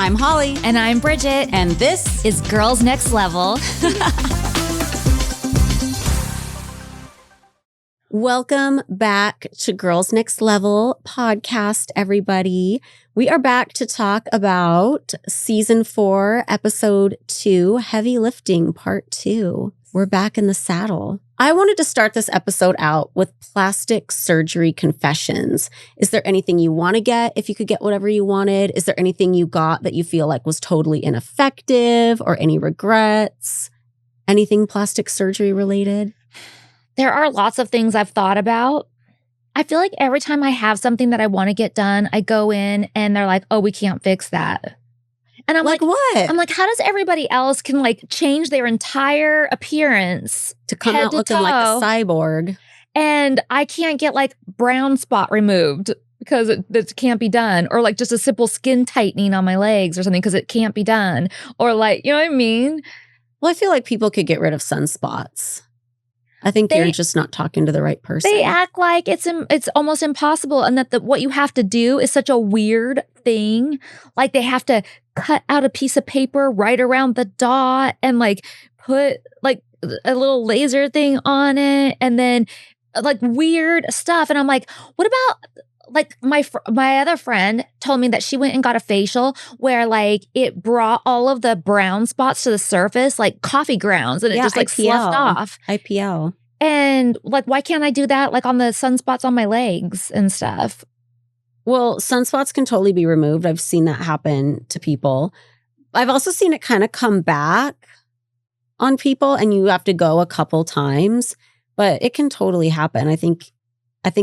I'm Holly. And I'm Bridget. And this is Girls Next Level. Welcome back to Girls Next Level podcast, everybody. We are back to talk about season 4, episode 2, heavy lifting part 2. We're back in the saddle. I wanted to start this episode out with plastic surgery confessions. Is there anything you want to get if you could get whatever you wanted? Is there anything you got that you feel like was totally ineffective or any regrets? Anything plastic surgery related? There are lots of things I've thought about. I feel like every time I have something that I want to get done, I go in and they're like, oh, we can't fix that. And I'm like, what? I'm like, how does everybody else can like change their entire appearance to come out looking like a cyborg? And I can't get like brown spot removed because it can't be done. Or like just a simple skin tightening on my legs or something because it can't be done. Or like, you know what I mean? Well, I feel like people could get rid of sunspots. I think you're just not talking to the right person. They act like it's almost impossible and that what you have to do is such a weird thing. Like they have to cut out a piece of paper right around the dot and like put like a little laser thing on it and then like weird stuff. And I'm like, what about like my other friend told me that she went and got a facial where like it brought all of the brown spots to the surface, like coffee grounds, and it just like sloughed off. IPL. And like, why can't I do that like on the sunspots on my legs and stuff? Well, sunspots can totally be removed. I've seen that happen to people. I've also seen it kind of come back on people and you have to go a couple times, but it can totally happen. I think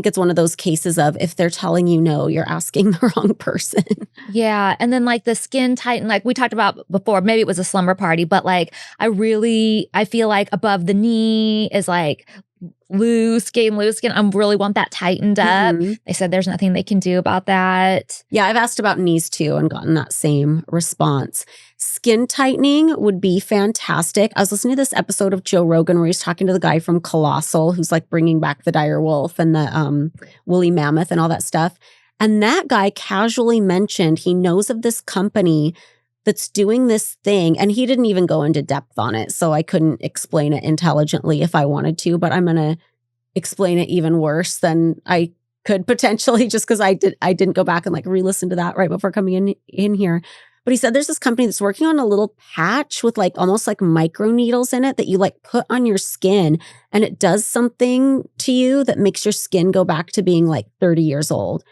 it's one of those cases of if they're telling you no, you're asking the wrong person. Yeah. And then like the skin tighten, like we talked about before, maybe it was a slumber party, but like I feel like above the knee is like loose skin. I really want that tightened up. Mm-hmm. They said there's nothing they can do about that. Yeah, I've asked about knees too and gotten that same response. Skin tightening would be fantastic. I was listening to this episode of Joe Rogan where he's talking to the guy from Colossal who's like bringing back the dire wolf and the woolly mammoth and all that stuff. And that guy casually mentioned he knows of this company that's doing this thing. And he didn't even go into depth on it. So I couldn't explain it intelligently if I wanted to, but I'm going to explain it even worse than I could potentially just because I didn't go back and like re-listen to that right before coming in here. But he said there's this company that's working on a little patch with like almost like micro needles in it that you like put on your skin and it does something to you that makes your skin go back to being like 30 years old.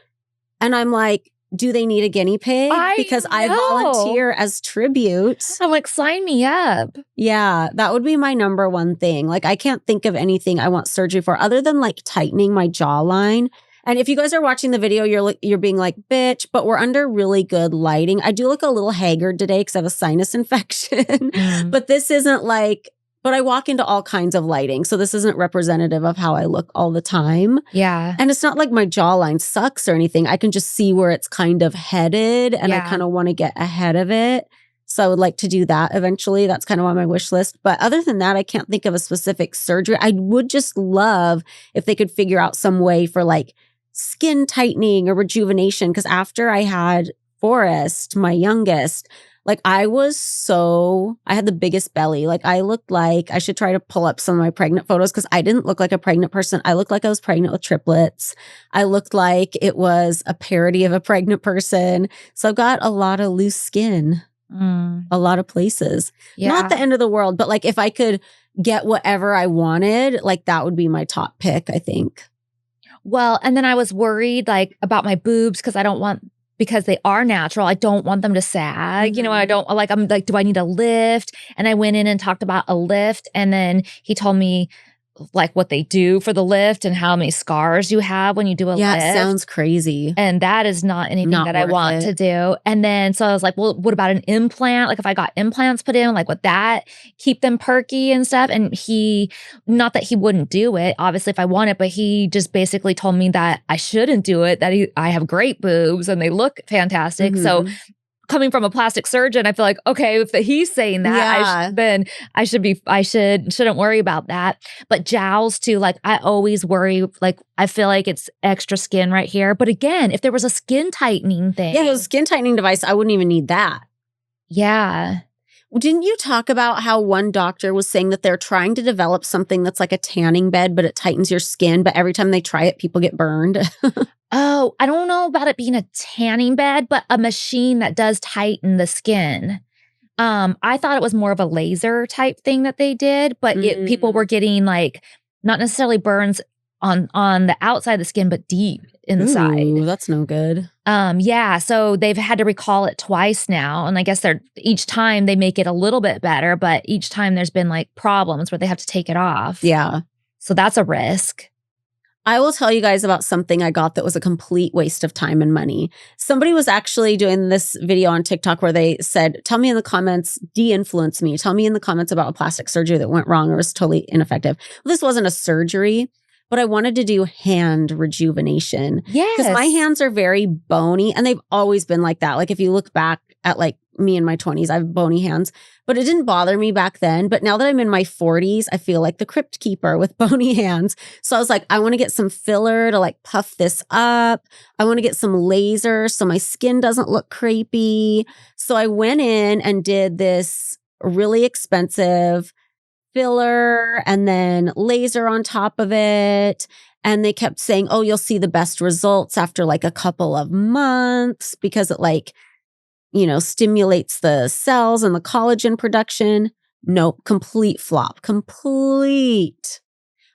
And I'm like, do they need a guinea pig? Because I volunteer as tribute. I'm like, sign me up. Yeah, that would be my number one thing. Like, I can't think of anything I want surgery for other than like tightening my jawline. And if you guys are watching the video, you're being like, bitch, but we're under really good lighting. I do look a little haggard today because I have a sinus infection. But this isn't like, but I walk into all kinds of lighting. So this isn't representative of how I look all the time. Yeah. And it's not like my jawline sucks or anything. I can just see where it's kind of headed and I kind of want to get ahead of it. So I would like to do that eventually. That's kind of on my wish list. But other than that, I can't think of a specific surgery. I would just love if they could figure out some way for like skin tightening or rejuvenation. Because after I had Forrest, my youngest, like I had the biggest belly. Like I looked like, I should try to pull up some of my pregnant photos because I didn't look like a pregnant person. I looked like I was pregnant with triplets. I looked like it was a parody of a pregnant person. So I've got a lot of loose skin, a lot of places. Yeah. Not the end of the world, but like if I could get whatever I wanted, like that would be my top pick, I think. Well, and then I was worried like about my boobs because they are natural. I don't want them to sag. You know, I'm like, do I need a lift? And I went in and talked about a lift. And then he told me like what they do for the lift and how many scars you have when you do a lift. Yeah, it sounds crazy. And that is not anything that I want to do. And then, so I was like, well, what about an implant? Like if I got implants put in, like would that keep them perky and stuff? And not that he wouldn't do it, obviously if I want it, but he just basically told me that I shouldn't do it, that I have great boobs and they look fantastic. So coming from a plastic surgeon, I feel like, okay, if he's saying that, then I shouldn't worry about that. But jowls too, like I always worry, like I feel like it's extra skin right here. But again, if there was a skin tightening thing. Yeah, if it was a skin tightening device, I wouldn't even need that. Yeah. Didn't you talk about how one doctor was saying that they're trying to develop something that's like a tanning bed, but it tightens your skin, but every time they try it, people get burned? Oh, I don't know about it being a tanning bed, but a machine that does tighten the skin. I thought it was more of a laser type thing that they did, but people were getting, like, not necessarily burns on the outside of the skin, but deep inside. Ooh, that's no good. Yeah, so they've had to recall it twice now, and I guess each time they make it a little bit better, but each time there's been, like, problems where they have to take it off. Yeah. So that's a risk. I will tell you guys about something I got that was a complete waste of time and money. Somebody was actually doing this video on TikTok where they said, tell me in the comments, de-influence me. Tell me in the comments about a plastic surgery that went wrong or was totally ineffective. Well, this wasn't a surgery, but I wanted to do hand rejuvenation. Yes. Because my hands are very bony and they've always been like that. Like if you look back at like me in my 20s, I have bony hands, but it didn't bother me back then. But now that I'm in my 40s, I feel like the crypt keeper with bony hands. So I was like, I want to get some filler to like puff this up. I want to get some laser so my skin doesn't look crepey. So I went in and did this really expensive filler and then laser on top of it. And they kept saying, oh, you'll see the best results after like a couple of months because it like, stimulates the cells and the collagen production. Nope, complete flop, complete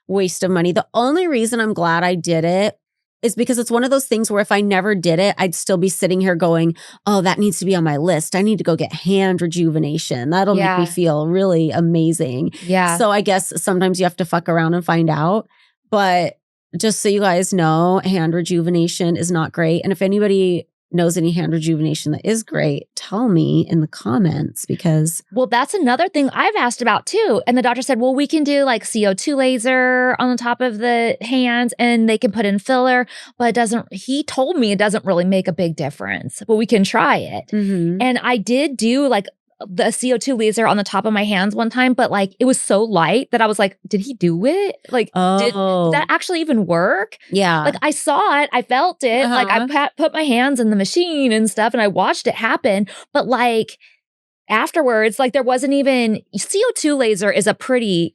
waste of money. The only reason I'm glad I did it is because it's one of those things where if I never did it, I'd still be sitting here going, oh, that needs to be on my list. I need to go get hand rejuvenation. That'll make me feel really amazing. Yeah. So I guess sometimes you have to fuck around and find out. But just so you guys know, hand rejuvenation is not great. And if anybody knows any hand rejuvenation that is great, tell me in the comments because... Well, that's another thing I've asked about too. And the doctor said, well, we can do like CO2 laser on the top of the hands and they can put in filler, but he told me it doesn't really make a big difference, but we can try it. Mm-hmm. And I did do like the CO2 laser on the top of my hands one time, but like it was so light that I was like, did he do it? Like, did that actually even work? Yeah. Like I saw it, I felt it, like I put my hands in the machine and stuff and I watched it happen. But like afterwards, like there wasn't even, CO2 laser is a pretty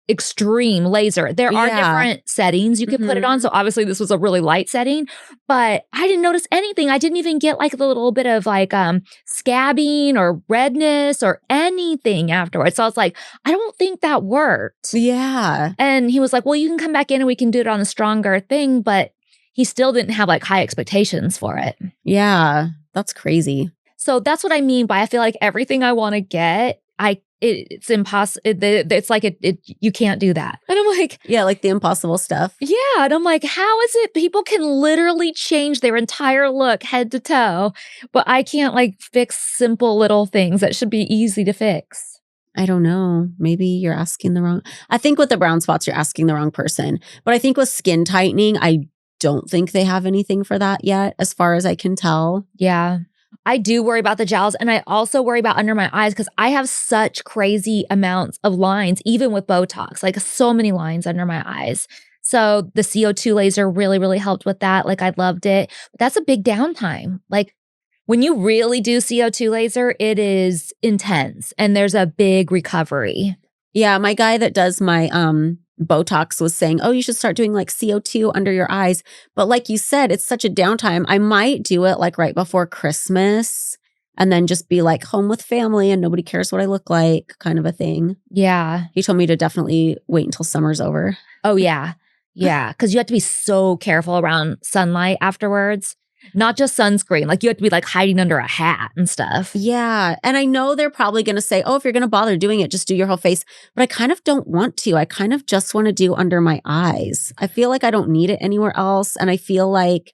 extreme laser. There are different settings you could put it on. So obviously this was a really light setting, but I didn't notice anything. I didn't even get like a little bit of like scabbing or redness or anything afterwards. So I was like, I don't think that worked. Yeah. And he was like, well, you can come back in and we can do it on a stronger thing, but he still didn't have like high expectations for it. Yeah. That's crazy. So that's what I mean by I feel like everything I want to get, it's impossible. It's like you can't do that. And I'm like, yeah, like the impossible stuff. Yeah. And I'm like, how is it people can literally change their entire look head to toe, but I can't like fix simple little things that should be easy to fix? I don't know. Maybe you're asking the wrong. I think with the brown spots, you're asking the wrong person. But I think with skin tightening, I don't think they have anything for that yet, as far as I can tell. Yeah. I do worry about the jowls, and I also worry about under my eyes because I have such crazy amounts of lines, even with Botox, like so many lines under my eyes. So the CO2 laser really, really helped with that. Like I loved it. But that's a big downtime. Like when you really do CO2 laser, it is intense and there's a big recovery. Yeah, my guy that does my Botox was saying, oh, you should start doing like CO2 under your eyes. But like you said, it's such a downtime. I might do it like right before Christmas and then just be like home with family and nobody cares what I look like kind of a thing. Yeah. He told me to definitely wait until summer's over. Oh, yeah. Yeah. Because you have to be so careful around sunlight afterwards. Not just sunscreen. Like you have to be like hiding under a hat and stuff. Yeah. And I know they're probably going to say, oh, if you're going to bother doing it, just do your whole face. But I kind of don't want to. I kind of just want to do under my eyes. I feel like I don't need it anywhere else. And I feel like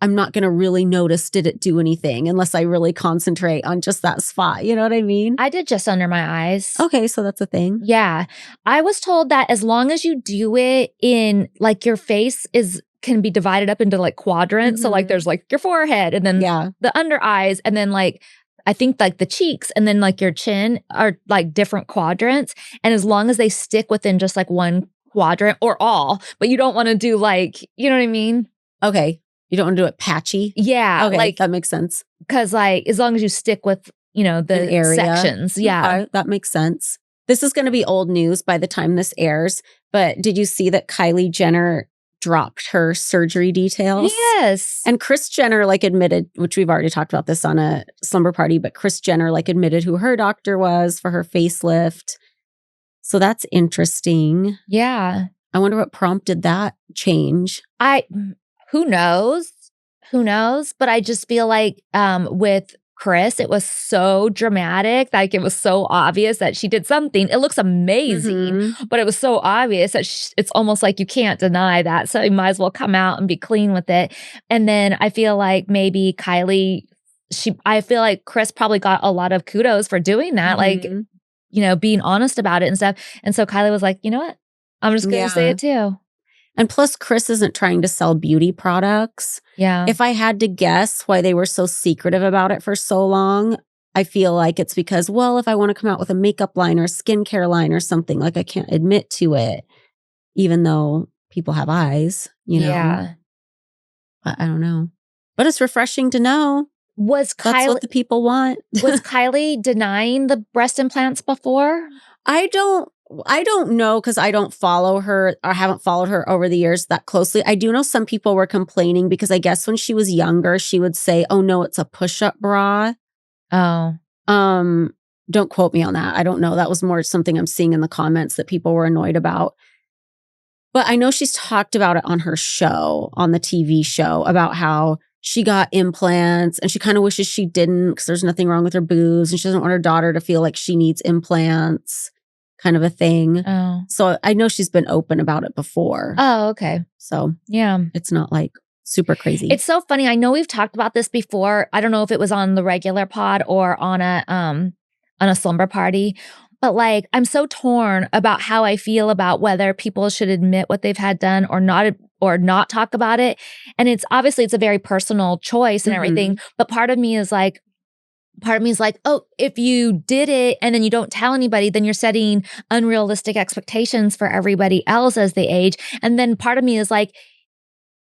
I'm not going to really notice did it do anything unless I really concentrate on just that spot. You know what I mean? I did just under my eyes. Okay. So that's a thing. Yeah. I was told that as long as you do it in like your face can be divided up into like quadrants. So like there's like your forehead and then the under eyes and then like I think like the cheeks and then like your chin are like different quadrants. And as long as they stick within just like one quadrant or all, but you don't want to do like, you know what I mean? Okay. You don't want to do it patchy? Yeah. Okay. Like that makes sense. Because like as long as you stick with the area. sections. Yeah. Okay, that makes sense. This is going to be old news by the time this airs, but did you see that Kylie Jenner dropped her surgery details? Yes. And Kris Jenner admitted, which we've already talked about this on a slumber party, but Kris Jenner admitted who her doctor was for her facelift. So that's interesting. Yeah. I wonder what prompted that change. Who knows? Who knows? But I just feel like with Kris, it was so dramatic. It was so obvious that she did something. It looks amazing, but it was so obvious that it's almost like you can't deny that. So you might as well come out and be clean with it. And then I feel like maybe Kylie, I feel like Kris probably got a lot of kudos for doing that, being honest about it and stuff. And so Kylie was like, you know what? I'm just going to say it too. And plus, Kris isn't trying to sell beauty products. Yeah. If I had to guess why they were so secretive about it for so long, I feel like it's because, well, if I want to come out with a makeup line or skincare line or something, I can't admit to it, even though people have eyes, Yeah. I don't know. But it's refreshing to know. That's what the people want. Was Kylie denying the breast implants before? I don't know because I don't follow her or haven't followed her over the years that closely. I do know some people were complaining because I guess when she was younger, she would say, "Oh no, it's a push-up bra." Oh. Don't quote me on that. I don't know. That was more something I'm seeing in the comments that people were annoyed about. But I know she's talked about it on her show, on the TV show, about how she got implants and she kind of wishes she didn't because there's nothing wrong with her boobs and she doesn't want her daughter to feel like she needs implants. Kind of a thing. Oh. So I know she's been open about it before. Oh, okay. So yeah, it's not super crazy. It's so funny. I know we've talked about this before. I don't know if it was on the regular pod or on a slumber party, but I'm so torn about how I feel about whether people should admit what they've had done or not talk about it. And it's a very personal choice and everything. But part of me is like, oh, if you did it and then you don't tell anybody, then you're setting unrealistic expectations for everybody else as they age. And then part of me is like,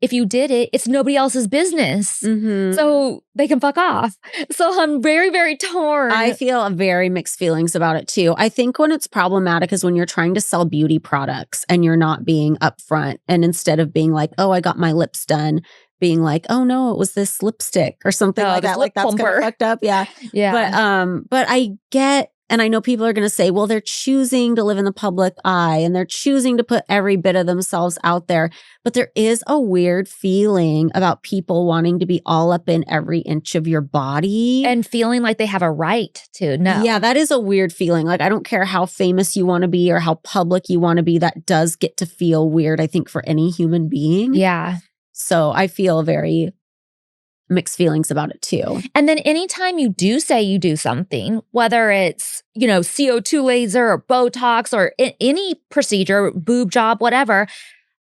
if you did it, it's nobody else's business. So they can fuck off. So I'm very, very torn. I feel very mixed feelings about it too. I think when it's problematic is when you're trying to sell beauty products and you're not being upfront. And instead of being like, oh, I got my lips done, being like, oh no, it was this lipstick or something like that. That's kind of fucked up. Yeah. Yeah. But I get, and I know people are going to say, well, they're choosing to live in the public eye and they're choosing to put every bit of themselves out there. But there is a weird feeling about people wanting to be all up in every inch of your body. And feeling like they have a right to know. Yeah, that is a weird feeling. I don't care how famous you want to be or how public you want to be. That does get to feel weird, I think, for any human being. Yeah. So I feel very mixed feelings about it too. And then anytime you do say you do something, whether it's, CO2 laser or Botox or any procedure, boob job, whatever,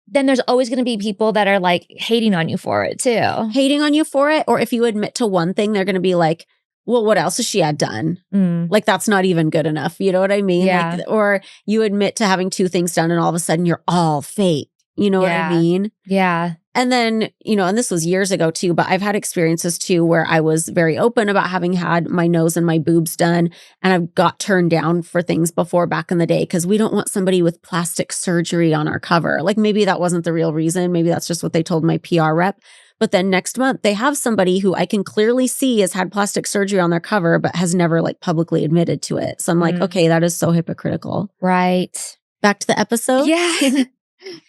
then there's always going to be people that are hating on you for it too. Hating on you for it. Or if you admit to one thing, they're going to be like, well, what else has she had done? That's not even good enough. You know what I mean? Yeah. Or you admit to having 2 things done and all of a sudden you're all fake. You know what I mean? Yeah. And then, and this was years ago too, but I've had experiences too where I was very open about having had my nose and my boobs done. And I've got turned down for things before back in the day because we don't want somebody with plastic surgery on our cover. Maybe that wasn't the real reason. Maybe that's just what they told my PR rep. But then next month they have somebody who I can clearly see has had plastic surgery on their cover, but has never publicly admitted to it. So I'm like, okay, that is so hypocritical. Right. Back to the episode. Yeah.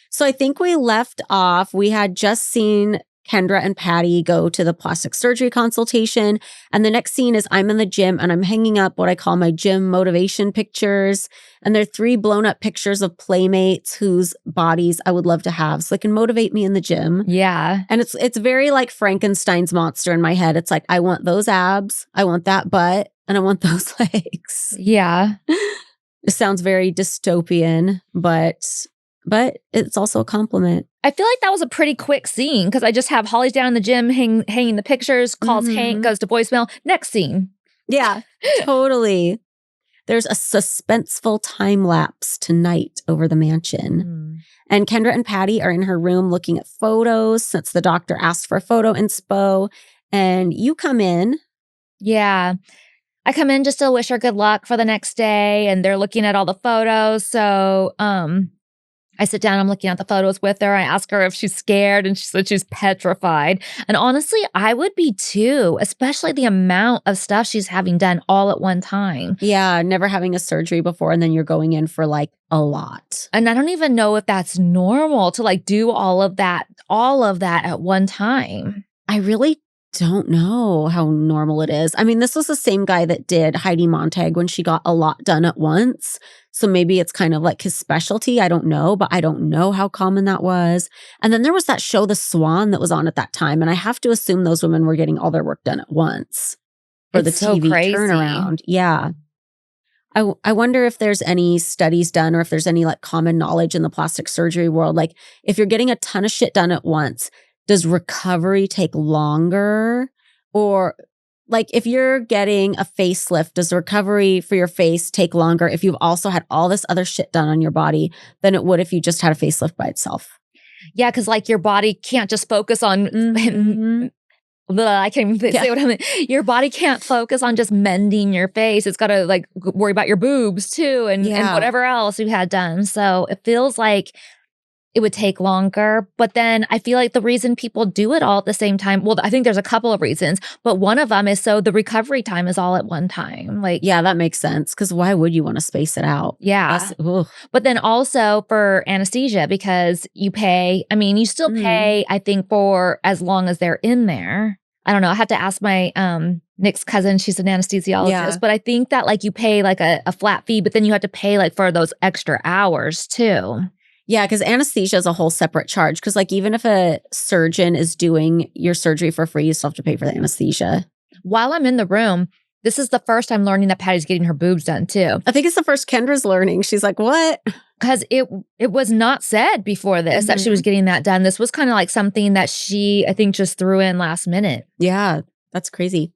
So I think we left off, we had just seen Kendra and Patty go to the plastic surgery consultation. And the next scene is I'm in the gym and I'm hanging up what I call my gym motivation pictures. And they're 3 blown up pictures of playmates whose bodies I would love to have so they can motivate me in the gym. Yeah. And it's very like Frankenstein's monster in my head. It's like, I want those abs, I want that butt, and I want those legs. Yeah. It sounds very dystopian, but it's also a compliment. I feel like that was a pretty quick scene because I just have Holly's down in the gym hanging the pictures, calls Hank, goes to voicemail. Next scene. Yeah, totally. There's a suspenseful time lapse tonight over the mansion. And Kendra and Patty are in her room looking at photos since the doctor asked for photo inspo. And you come in. Yeah. I come in just to wish her good luck for the next day, and they're looking at all the photos. So, I sit down, I'm looking at the photos with her. I ask her if she's scared, and she said she's petrified. And honestly, I would be too, especially the amount of stuff she's having done all at one time. Yeah, never having a surgery before, and then you're going in for like a lot. And I don't even know if that's normal to like do all of that at one time. I really don't know how normal it is. I mean, this was the same guy that did Heidi Montag when she got a lot done at once. So maybe it's kind of like his specialty. I don't know, but I don't know how common that was. And then there was that show, The Swan, that was on at that time. And I have to assume those women were getting all their work done at once for It's the so TV crazy. turnaround. Yeah. I wonder if there's any studies done or if there's any like common knowledge in the plastic surgery world. Like if you're getting a ton of shit done at once, does recovery take longer? Or like if you're getting a facelift, does recovery for your face take longer if you've also had all this other shit done on your body than it would if you just had a facelift by itself? Yeah, because like your body can't just focus on I can't even say what I mean. Your body can't focus on just mending your face. It's got to like worry about your boobs too and whatever else you had done. So it feels like it would take longer. But then I feel like the reason people do it all at the same time, well, I think there's a couple of reasons, but one of them is so the recovery time is all at one time. Like, yeah, that makes sense. Because why would you want to space it out? Yeah. But then also for anesthesia, because you pay, I mean, you still pay, I think, for as long as they're in there. I don't know. I have to ask my Nick's cousin. She's an anesthesiologist. But I think that like you pay like a flat fee, but then you have to pay like for those extra hours too. Yeah, because anesthesia is a whole separate charge. Because like even if a surgeon is doing your surgery for free, you still have to pay for the anesthesia. While I'm in the room, this is the first time learning that Patty's getting her boobs done too. I think it's the first Kendra's learning. She's like, what? Because it was not said before this that she was getting that done. This was kind of like something that she, I think, just threw in last minute. Yeah, that's crazy.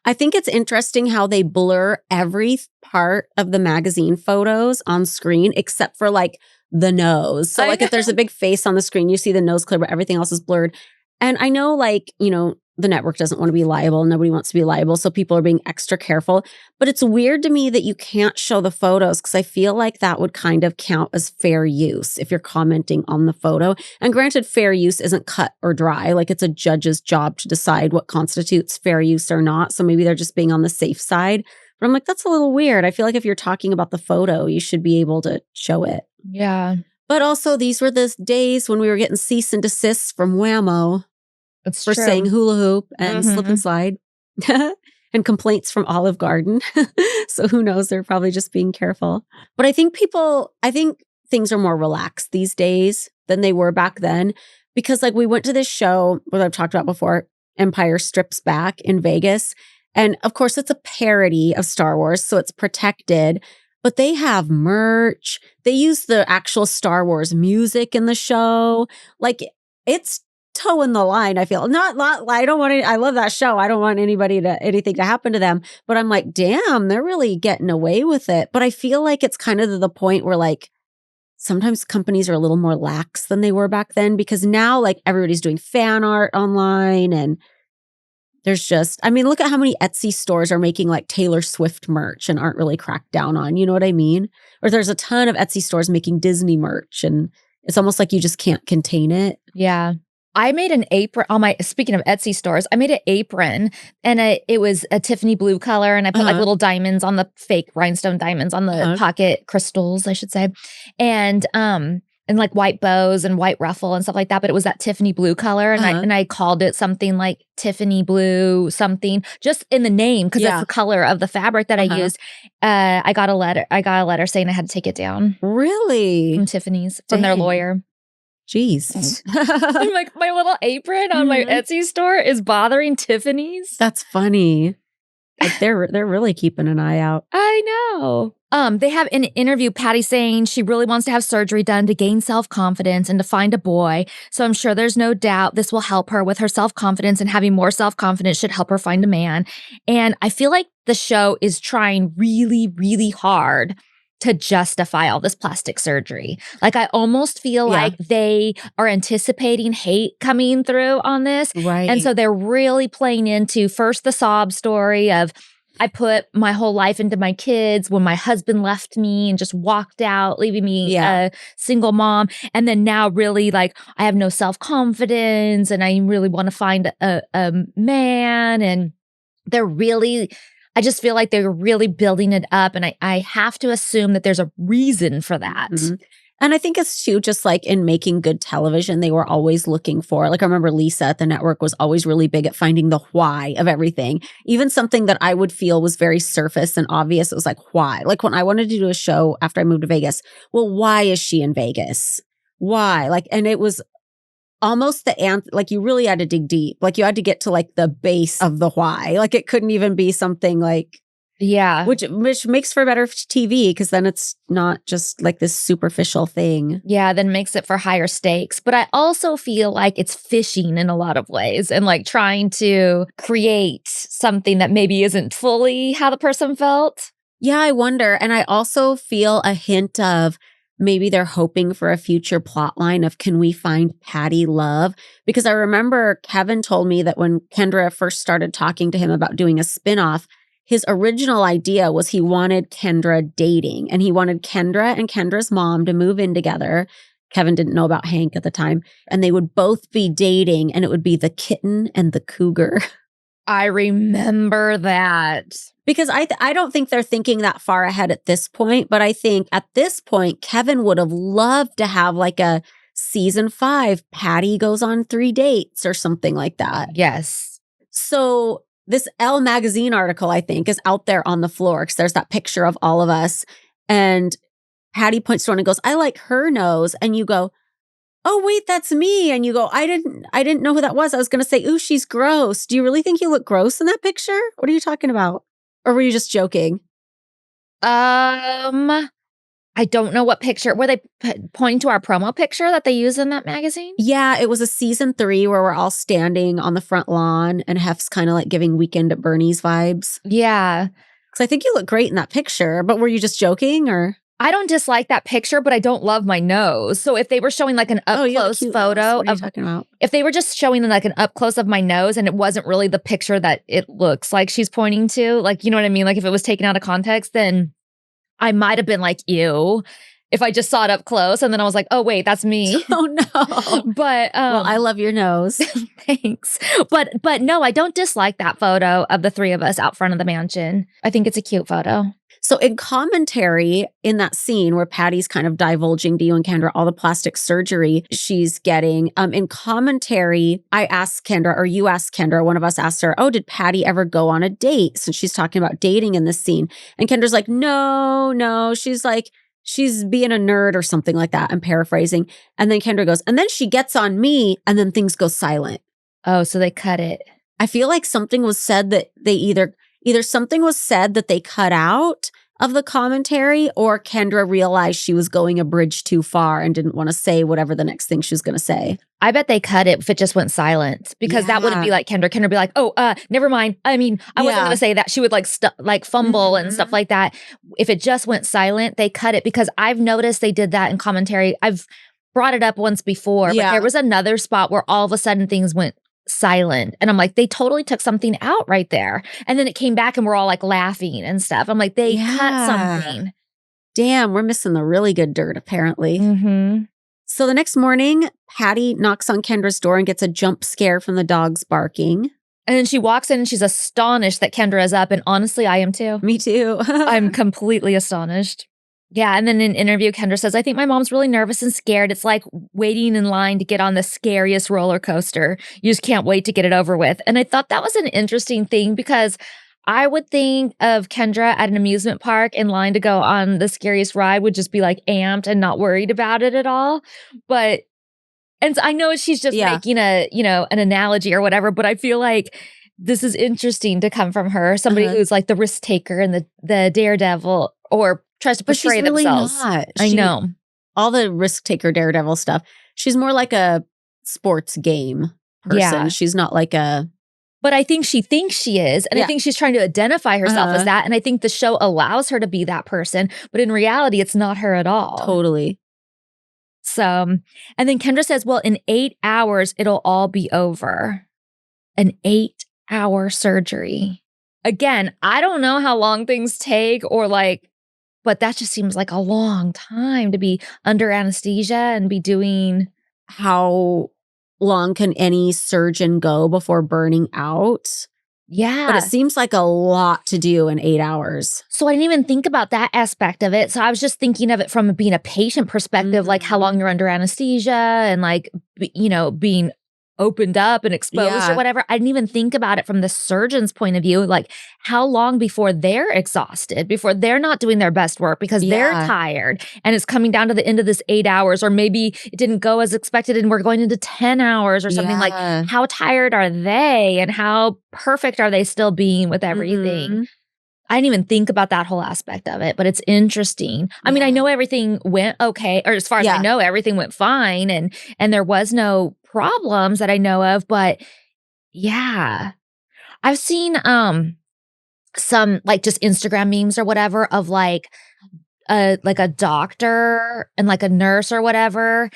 I think it's interesting how they blur every part of the magazine photos on screen except for like the nose. So like if there's a big face on the screen, you see the nose clear, but everything else is blurred. And I know like, you know, the network doesn't want to be liable. Nobody wants to be liable. So people are being extra careful. But it's weird to me that you can't show the photos because I feel like that would kind of count as fair use if you're commenting on the photo. And granted, fair use isn't cut or dry. Like it's a judge's job to decide what constitutes fair use or not. So maybe they're just being on the safe side. But I'm like, that's a little weird. I feel like if you're talking about the photo, you should be able to show it. Yeah. But also, these were the days when we were getting cease and desists from Whammo for saying hula hoop and slip and slide and complaints from Olive Garden. So who knows? They're probably just being careful. But I think things are more relaxed these days than they were back then. Because like we went to this show, what I've talked about before, Empire Strips Back in Vegas. And of course, it's a parody of Star Wars, so it's protected. But they have merch. They use the actual Star Wars music in the show. Like it's toeing the line. I feel I don't want I love that show. I don't want anything to happen to them. But I'm like, damn, they're really getting away with it. But I feel like it's kind of to the point where like sometimes companies are a little more lax than they were back then because now like everybody's doing fan art online and there's just, I mean, look at how many Etsy stores are making like Taylor Swift merch and aren't really cracked down on, you know what I mean? Or there's a ton of Etsy stores making Disney merch and it's almost like you just can't contain it. Yeah. I made an apron speaking of Etsy stores, I made an apron and it was a Tiffany blue color and I put like little diamonds on the fake rhinestone diamonds on the pocket crystals, I should say. And like white bows and white ruffle and stuff like that. But it was that Tiffany blue color. And I called it something like Tiffany blue something just in the name because that's the color of the fabric that I used. I got a letter saying I had to take it down. Really? From Tiffany's, from their lawyer. Jeez. I'm like, my little apron on my Etsy store is bothering Tiffany's. That's funny. Like they're really keeping an eye out. I know. They have an interview, Patty saying she really wants to have surgery done to gain self-confidence and to find a boy. So I'm sure there's no doubt this will help her with her self-confidence, and having more self-confidence should help her find a man. And I feel like the show is trying really, really hard to justify all this plastic surgery. Like I almost feel like they are anticipating hate coming through on this. Right. And so they're really playing into first the sob story of I put my whole life into my kids when my husband left me and just walked out, leaving me a single mom. And then now really like I have no self-confidence and I really want to find a man. And they're really, I just feel like they're really building it up. And I have to assume that there's a reason for that. Mm-hmm. And I think it's too, just like in making good television, they were always looking for, like, I remember Lisa at the network was always really big at finding the why of everything. Even something that I would feel was very surface and obvious. It was like, why? Like when I wanted to do a show after I moved to Vegas, well, why is she in Vegas? Why? Like, and it was almost like you really had to dig deep. Like you had to get to like the base of the why. Like it couldn't even be something like, yeah. Which makes for better TV because then it's not just like this superficial thing. Yeah, then makes it for higher stakes. But I also feel like it's fishing in a lot of ways and like trying to create something that maybe isn't fully how the person felt. Yeah, I wonder. And I also feel a hint of maybe they're hoping for a future plot line of can we find Patty love? Because I remember Kevin told me that when Kendra first started talking to him about doing a spinoff, his original idea was he wanted Kendra dating and he wanted Kendra and Kendra's mom to move in together. Kevin didn't know about Hank at the time. And they would both be dating and it would be the kitten and the cougar. I remember that. Because I don't think they're thinking that far ahead at this point. But I think at this point, Kevin would have loved to have like a season 5, Patty goes on 3 dates or something like that. Yes. So this Elle magazine article, I think, is out there on the floor because there's that picture of all of us. And Patty points to one and goes, I like her nose. And you go, oh, wait, that's me. And you go, I didn't know who that was. I was going to say, ooh, she's gross. Do you really think you look gross in that picture? What are you talking about? Or were you just joking? I don't know what picture. Were they pointing to our promo picture that they use in that magazine? Yeah, it was a season 3 where we're all standing on the front lawn and Hef's kind of like giving Weekend at Bernie's vibes. Yeah. Because I think you look great in that picture, but were you just joking or? I don't dislike that picture, but I don't love my nose. So if they were showing like an up-close photo what are you talking about? If they were just showing like an up-close of my nose and it wasn't really the picture that it looks like she's pointing to, like, you know what I mean? Like if it was taken out of context, then I might have been like, ew, if I just saw it up close and then I was like, oh, wait, that's me. Oh, no. But well, I love your nose. Thanks. But no, I don't dislike that photo of the 3 of us out front of the mansion. I think it's a cute photo. So in commentary in that scene where Patty's kind of divulging to you and Kendra all the plastic surgery she's getting, in commentary, I asked Kendra, or you asked Kendra, one of us asked her, oh, did Patty ever go on a date? Since she's talking about dating in this scene. And Kendra's like, no. She's like, she's being a nerd or something like that. I'm paraphrasing. And then Kendra goes, and then she gets on me and then things go silent. Oh, so they cut it. I feel like something was said that they either something was said that they cut out of the commentary or Kendra realized she was going a bridge too far and didn't want to say whatever the next thing she was going to say. I bet they cut it if it just went silent because that wouldn't be like Kendra. Kendra would be like, oh, never mind. I mean, I wasn't going to say that. She would like fumble and stuff like that. If it just went silent, they cut it because I've noticed they did that in commentary. I've brought it up once before, but there was another spot where all of a sudden things went silent. And I'm like, they totally took something out right there. And then it came back and we're all like laughing and stuff. I'm like, they cut something. Damn, we're missing the really good dirt, apparently. Mm-hmm. So the next morning, Patty knocks on Kendra's door and gets a jump scare from the dogs barking. And then she walks in and she's astonished that Kendra is up. And honestly, I am too. Me too. I'm completely astonished. Yeah. And then in an interview, Kendra says, I think my mom's really nervous and scared. It's like waiting in line to get on the scariest roller coaster. You just can't wait to get it over with. And I thought that was an interesting thing because I would think of Kendra at an amusement park in line to go on the scariest ride would just be like amped and not worried about it at all. But, and so I know she's just making an analogy or whatever, but I feel like this is interesting to come from her, somebody who's like the risk taker and the daredevil or tries to portray themselves. Not. I know. All the risk taker daredevil stuff. She's more like a sports game person. Yeah. She's not like a... But I think she thinks she is. And I think she's trying to identify herself as that. And I think the show allows her to be that person. But in reality, it's not her at all. Totally. So, and then Kendra says, well, in 8 hours, it'll all be over. An 8-hour surgery. again, I don't know how long things take or like, but that just seems like a long time to be under anesthesia and be doing. How long can any surgeon go before burning out? But it Yeah. seems like a lot to do in 8 hours. So I didn't even think about that aspect of it. So I was just thinking of it from being a patient perspective, like how long Mhm. you're under anesthesia and like, being opened up and exposed or Yeah. whatever. I didn't even think about it from the surgeon's point of view, like how long before they're exhausted, before they're not doing their best work because they're Yeah. tired and it's coming down to the end of this 8 hours, or maybe it didn't go as expected and we're going into 10 hours or something. Like, Yeah. how tired are they and how perfect are they still being with everything? Mhm. I didn't even think about that whole aspect of it, but it's interesting. I mean, I Yeah. know everything went okay, or as far as I Yeah. know, everything went fine and there was no problems that I know of, but yeah. I've seen some like just Instagram memes or whatever of like a doctor and like a nurse or whatever.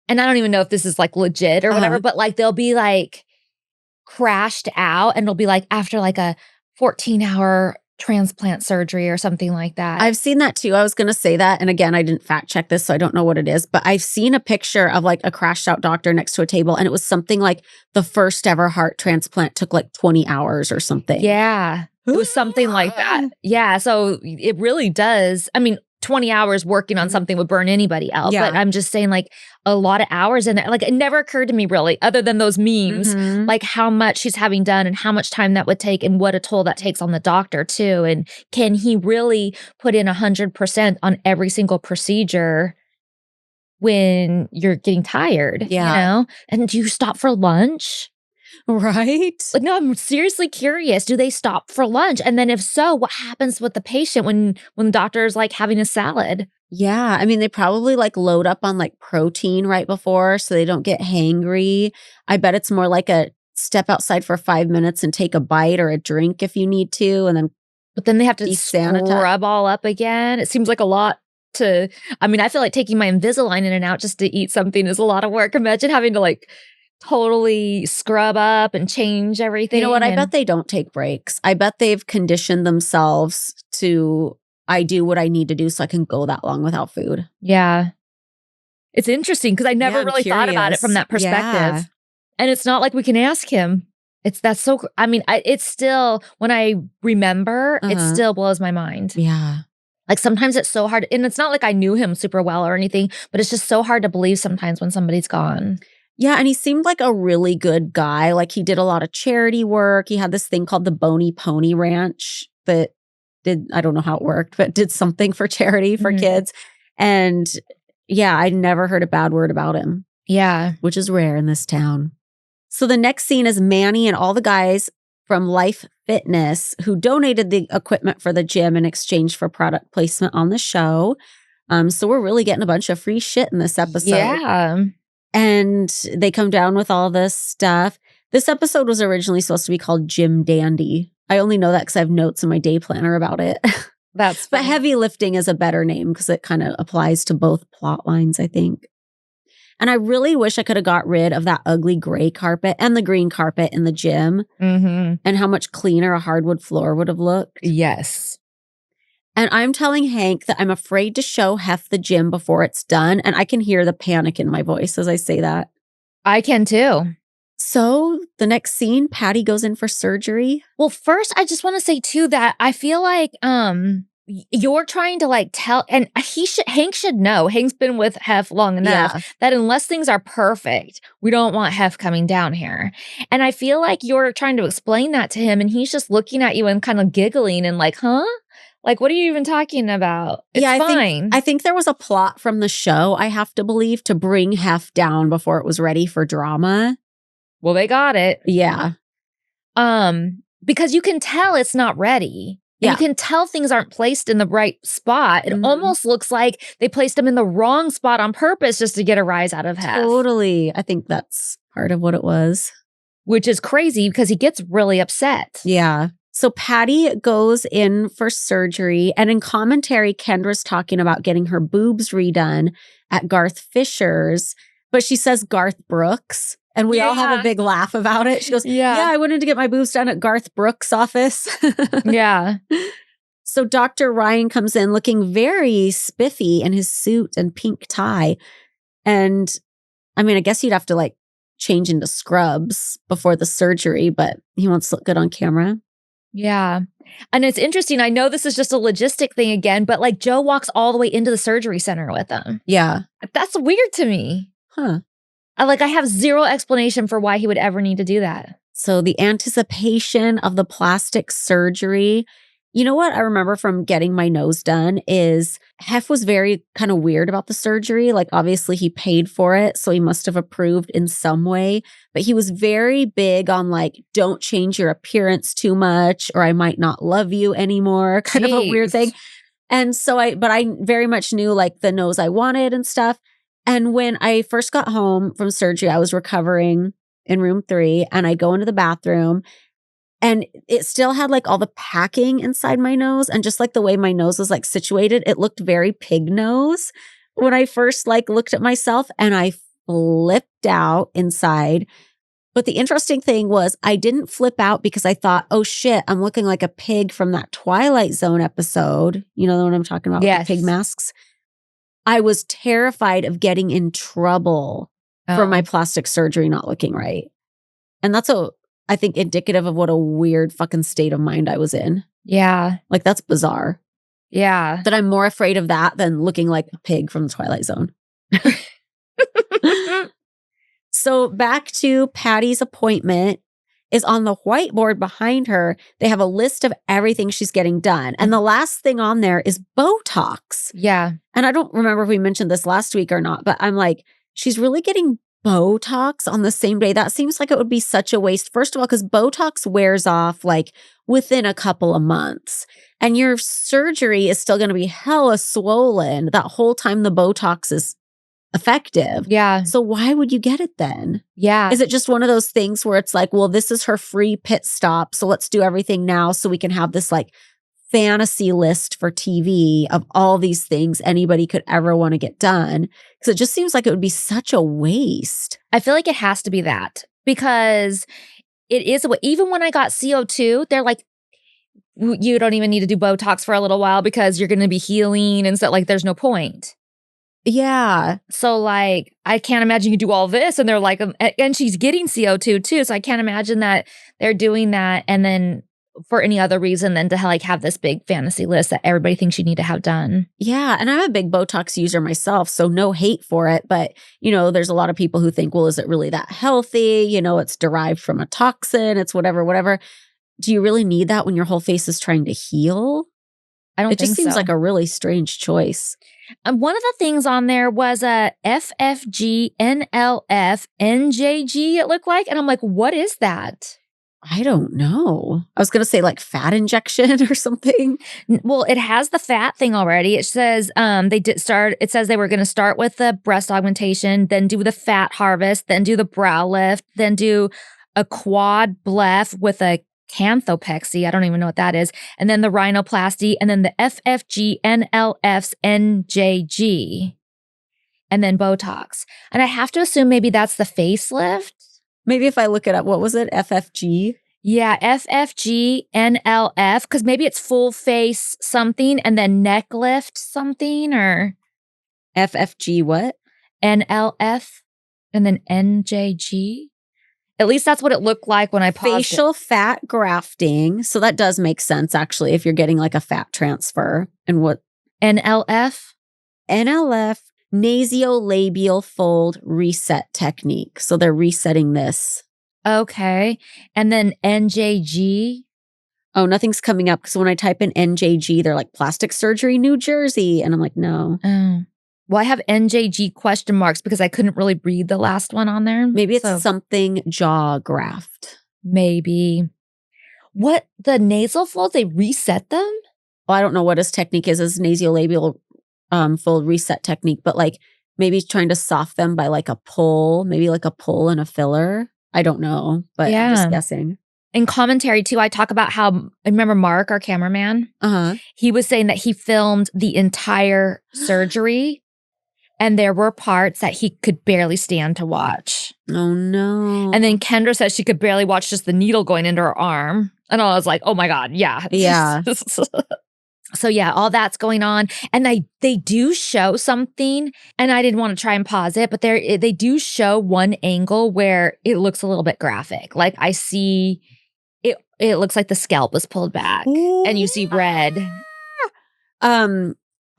And I don't even know if this is like legit or whatever, Uh-huh. but like they'll be like crashed out and it'll be like after like a 14-hour transplant surgery or something like that. I've seen that too. I was gonna say that, and again, I didn't fact check this, so I don't know what it is, but I've seen a picture of, like, a crashed out doctor next to a table, and it was something like the first ever heart transplant took, like, 20 hours or something. Yeah. It was something like that. Yeah, so it really does. I mean, 20 hours working on Mhm. something would burn anybody out, but Yeah. I'm just saying, like, a lot of hours in there. Like, it never occurred to me really, other than those memes, Mhm. like, how much she's having done and how much time that would take and what a toll that takes on the doctor too, and can he really put in 100% on every single procedure when you're getting tired, Yeah. And do you stop for lunch? Right? Like, no, I'm seriously curious. Do they stop for lunch? And then if so, what happens with the patient when the doctor is, like, having a salad? Yeah, I mean, they probably, like, load up on, like, protein right before so they don't get hangry. I bet it's more like a step outside for 5 minutes and take a bite or a drink if you need to, and then But then they have to desanitize. scrub all up again. It seems like a lot to I mean, I feel like taking my Invisalign in and out just to eat something is a lot of work. Imagine having to, like, totally scrub up and change You know what? everything I bet and they don't take breaks. I bet they've conditioned themselves to, "I do what I need to do so I can go that long without food." yeah. It's interesting because I Yeah, never I'm really thought about it from curious. that Yeah. perspective. And it's not like we can ask him. It's that's so cr I mean, it's still when I remember, it Uh-huh. still blows my mind. Yeah. Like, sometimes it's so hard and it's not like I knew him super well or anything, but it's just so hard to believe sometimes when somebody's gone. Yeah, and he seemed like a really good guy. Like, he did a lot of charity work. He had this thing called the Boney Pony Ranch that did, I don't know how it worked, but did something for charity for Mhm. kids. And yeah, I never heard a bad word about him, Yeah. which is rare in this town. So the next scene is Manny and all the guys from Life Fitness who donated the equipment for the gym in exchange for product placement on the show. So we're really getting a bunch of free shit in this episode. Yeah. And they come down with all this stuff. This episode was originally supposed to be called Jim Dandy. I only know that because I have notes in my day planner about it. That's But funny. heavy lifting is a better name because it kind of applies to both plot lines, I think. And I really wish I could have got rid of that ugly gray carpet and the green carpet in the gym Mhm. and how much cleaner a hardwood floor would have looked. Yes. And I'm telling Hank that I'm afraid to show Hef the gym before it's done. And I can hear the panic in my voice as I say that. I can too. So the next scene, Patty goes in for surgery. Well, first, I just wanna say too that I feel like, you're trying to, like, tell and Hank should know, Hank's been with Hef long enough Yeah. that unless things are perfect, we don't want Hef coming down here, and I feel like you're trying to explain that to him, and he's just looking at you and kinda giggling and like, "Huh? Like, what are you even talking about? Yeah, It's I think fine." I think there was a plot from the show, I have to believe, to bring Hef down before it was ready for drama. Well, they got it. Yeah. Because you can tell it's not ready. And you Yeah. can tell things aren't placed in the right spot. It Mhm. almost looks like they placed them in the wrong spot on purpose just to get a rise out of Hef, Totally. I think that's part of what it was. which is crazy because he gets really upset. Yeah. So Patty goes in for surgery, and in commentary, Kendra's talking about getting her boobs redone at Garth Fisher's, but she says Garth Brooks. And we all have a big laugh about it. She goes, yeah, I went in to get my boobs done at Garth Brooks' office. Yeah. So Dr. Ryan comes in looking very spiffy in his suit and pink tie. And I mean, I guess you'd have to like change into scrubs before the surgery, but he wants to look good on camera. Yeah. And it's interesting. I know this is just a logistic thing again, but like Joe walks all the way into the surgery center with him. Yeah. That's weird to me. Huh. I have zero explanation for why he would ever need to do that. So the anticipation of the plastic surgery. You know what I remember from getting my nose done is Hef was very kind of weird about the surgery. Like, obviously, he paid for it, so he must have approved in some way. But he was very big on, like, don't change your appearance too much, or I might not love you anymore, kind of a weird thing. And so I very much knew, like, the nose I wanted and stuff. And when I first got home from surgery, I was recovering in room 3, and I go into the bathroom. And it still had like all the packing inside my nose. And just like the way my nose was like situated, it looked very pig nose when I first like looked at myself, and I flipped out inside. But the interesting thing was I didn't flip out because I thought, oh shit, I'm looking like a pig from that Twilight Zone episode. You know the one I'm talking about with the pig masks? I was terrified of getting in trouble for my plastic surgery not looking right. And that's I think indicative of what a weird fucking state of mind I was in. Yeah. Like, that's bizarre. Yeah. That I'm more afraid of that than looking like a pig from the Twilight Zone. So back to Patty's appointment is on the whiteboard behind her. They have a list of everything she's getting done. And the last thing on there is Botox. Yeah. And I don't remember if we mentioned this last week or not, but I'm like, she's really getting Botox on the same day. That seems like it would be such a waste. First of all, because Botox wears off like within a couple of months, and your surgery is still going to be hella swollen that whole time the Botox is effective. Yeah. So why would you get it then? Yeah. Is it just one of those things where it's like, well, this is her free pit stop, so let's do everything now so we can have this like fantasy list for TV of all these things anybody could ever want to get done? Because it just seems like it would be such a waste. I feel like it has to be that, because it is even when I got CO2, they're like, you don't even need to do Botox for a little while because you're going to be healing and so like there's no point. Yeah. So like I can't imagine you do all this and they're like, and she's getting CO2 too, so I can't imagine that they're doing that and then for any other reason than to like have this big fantasy list that everybody thinks you need to have done. Yeah. And I'm a big Botox user myself, so no hate for it. But, you know, there's a lot of people who think, well, is it really that healthy? You know, it's derived from a toxin. It's whatever. Do you really need that when your whole face is trying to heal? I don't think so. It just seems like a really strange choice. And one of the things on there was a FFG, NLF, NJG, it looked like. And I'm like, what is that? I don't know. I was going to say like fat injection or something. Well, it has the fat thing already. It says it says they were going to start with the breast augmentation, then do the fat harvest, then do the brow lift, then do a quad bleph with a canthopexy. I don't even know what that is. And then the rhinoplasty, and then the FFG, NLFs, NJG, and then Botox. And I have to assume maybe that's the facelift. Maybe if I look it up, what was it? FFG? Yeah, FFG, NLF, because maybe it's full face something and then neck lift something, or FFG what? NLF and then NJG. At least that's what it looked like when I paused Facial fat grafting. So that does make sense, actually, if you're getting like a fat transfer. And what? NLF? NLF, nasolabial fold reset technique. So they're resetting this. Okay. And then NJG? Oh, nothing's coming up because when I type in NJG, they're like plastic surgery, New Jersey. And I'm like, no. Oh. Well, I have NJG question marks because I couldn't really read the last one on there. Maybe it's something jaw graft. Maybe. What? The nasal folds, they reset them? Well, I don't know what his technique is, his nasolabial fold reset technique, but like maybe trying to soft them by like a pull, maybe like a pull and a filler. I don't know, but I'm just guessing. In commentary too, I talk about how, I remember Mark, our cameraman, Uh-huh. he was saying that he filmed the entire surgery And there were parts that he could barely stand to watch. Oh, no. And then Kendra said she could barely watch just the needle going into her arm. And I was like, oh my God, yeah. Yeah. So yeah, all that's going on. And they do show something, and I didn't want to try and pause it, but they do show one angle where it looks a little bit graphic. Like I see it looks like the scalp was pulled back and you see red.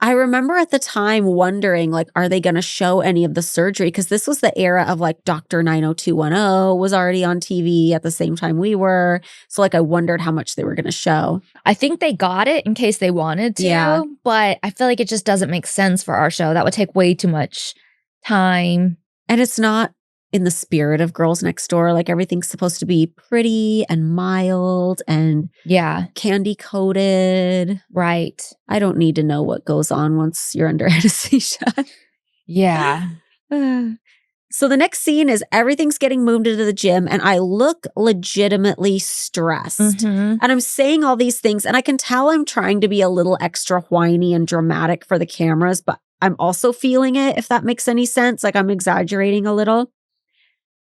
I remember at the time wondering, like, are they going to show any of the surgery? Because this was the era of like Dr. 90210 was already on TV at the same time we were. So like I wondered how much they were going to show. I think they got it in case they wanted to, but I feel like it just doesn't make sense for our show. That would take way too much time. And it's not in the spirit of Girls Next Door. Like everything's supposed to be pretty and mild and candy coated. Right. I don't need to know what goes on once you're under anesthesia. Yeah. So the next scene is everything's getting moved into the gym and I look legitimately stressed. Mm-hmm. And I'm saying all these things and I can tell I'm trying to be a little extra whiny and dramatic for the cameras, but I'm also feeling it, if that makes any sense. Like I'm exaggerating a little.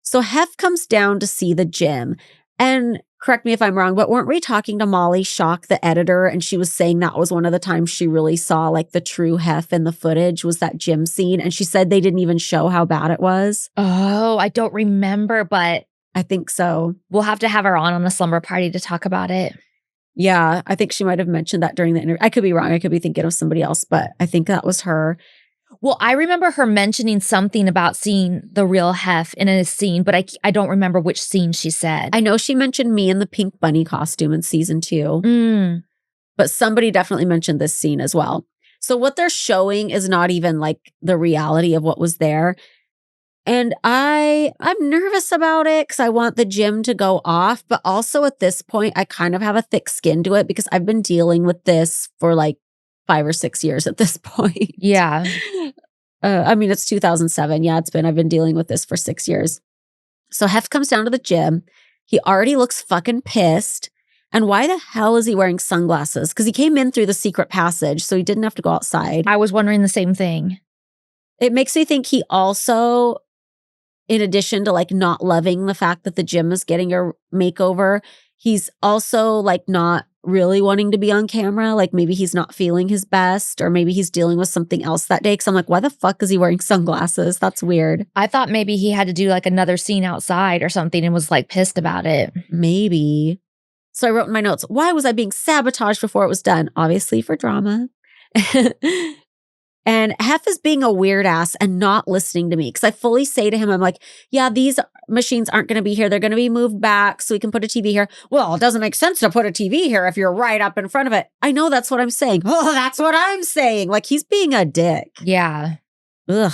So Hef comes down to see the gym. And correct me if I'm wrong, but weren't we talking to Molly Shock, the editor, and she was saying that was one of the times she really saw like the true Hef in the footage was that gym scene. And she said they didn't even show how bad it was. Oh, I don't remember, but I think so. We'll have to have her on the slumber party to talk about it. Yeah, I think she might have mentioned that during the interview. I could be wrong. I could be thinking of somebody else, but I think that was her. Well, I remember her mentioning something about seeing the real Hef in a scene, but I don't remember which scene she said. I know she mentioned me in the pink bunny costume in season 2, but somebody definitely mentioned this scene as well. So what they're showing is not even like the reality of what was there. And I'm nervous about it because I want the gym to go off. But also at this point, I kind of have a thick skin to it because I've been dealing with this for like 5 or 6 years at this point. Yeah. I mean, it's 2007. Yeah, I've been dealing with this for 6 years. So Hef comes down to the gym. He already looks fucking pissed. And why the hell is he wearing sunglasses? Because he came in through the secret passage, so he didn't have to go outside. I was wondering the same thing. It makes me think he also, in addition to like not loving the fact that the gym is getting a makeover, he's also like not really wanting to be on camera. Like maybe he's not feeling his best or maybe he's dealing with something else that day. Cause I'm like, why the fuck is he wearing sunglasses? That's weird. I thought maybe he had to do like another scene outside or something and was like pissed about it. Maybe. So I wrote in my notes, why was I being sabotaged before it was done? Obviously for drama. And Hef is being a weird ass and not listening to me because I fully say to him, I'm like, yeah, these machines aren't going to be here. They're going to be moved back so we can put a TV here. Well, it doesn't make sense to put a TV here if you're right up in front of it. I know that's what I'm saying. Oh, that's what I'm saying. Like he's being a dick. Yeah. Ugh.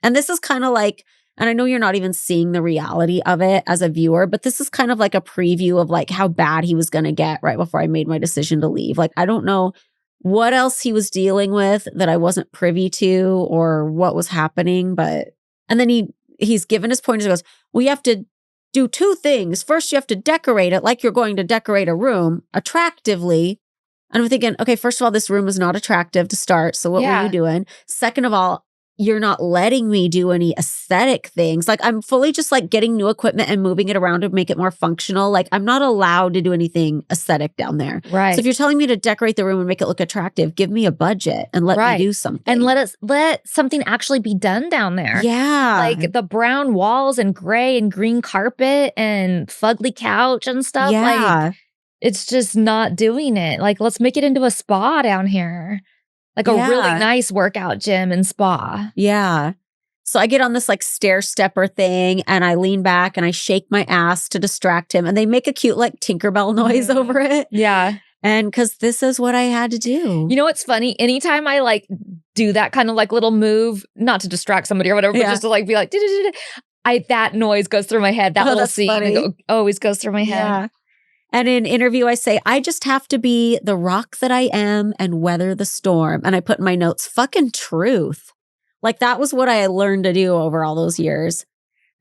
And this is kind of like, and I know you're not even seeing the reality of it as a viewer, but this is kind of like a preview of like how bad he was going to get right before I made my decision to leave. Like, I don't know what else he was dealing with that I wasn't privy to or what was happening. And then he's given his pointers. He goes, well, you have to do 2 things. First, you have to decorate it like you're going to decorate a room attractively. And I'm thinking, okay, first of all, this room is not attractive to start. So what were you doing? Second of all, you're not letting me do any aesthetic things. Like I'm fully just like getting new equipment and moving it around to make it more functional. Like I'm not allowed to do anything aesthetic down there. Right. So if you're telling me to decorate the room and make it look attractive, give me a budget and let me do something. And let something actually be done down there. Yeah. Like the brown walls and gray and green carpet and fugly couch and stuff. Yeah. Like it's just not doing it. Like let's make it into a spa down here. Like a really nice workout gym and spa. Yeah. So I get on this like stair stepper thing and I lean back and I shake my ass to distract him. And they make a cute like Tinkerbell noise over it. Yeah. And because this is what I had to do. You know what's funny? Anytime I like do that kind of like little move, not to distract somebody or whatever, but just to like be like, that noise goes through my head. That little scene always goes through my head. Yeah. And in interview, I say, I just have to be the rock that I am and weather the storm. And I put in my notes, fucking truth. Like that was what I learned to do over all those years.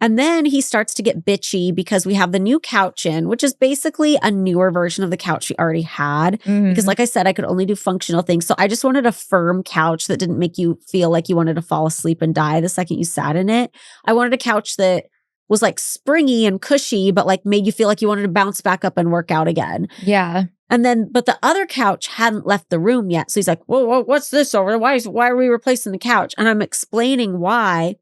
And then he starts to get bitchy because we have the new couch in, which is basically a newer version of the couch we already had. Because like I said, I could only do functional things. So I just wanted a firm couch that didn't make you feel like you wanted to fall asleep and die the second you sat in it. I wanted a couch that was like springy and cushy, but like made you feel like you wanted to bounce back up and work out again. Yeah. And then, but the other couch hadn't left the room yet. So he's like, whoa, what's this over there? Why are we replacing the couch? And I'm explaining why.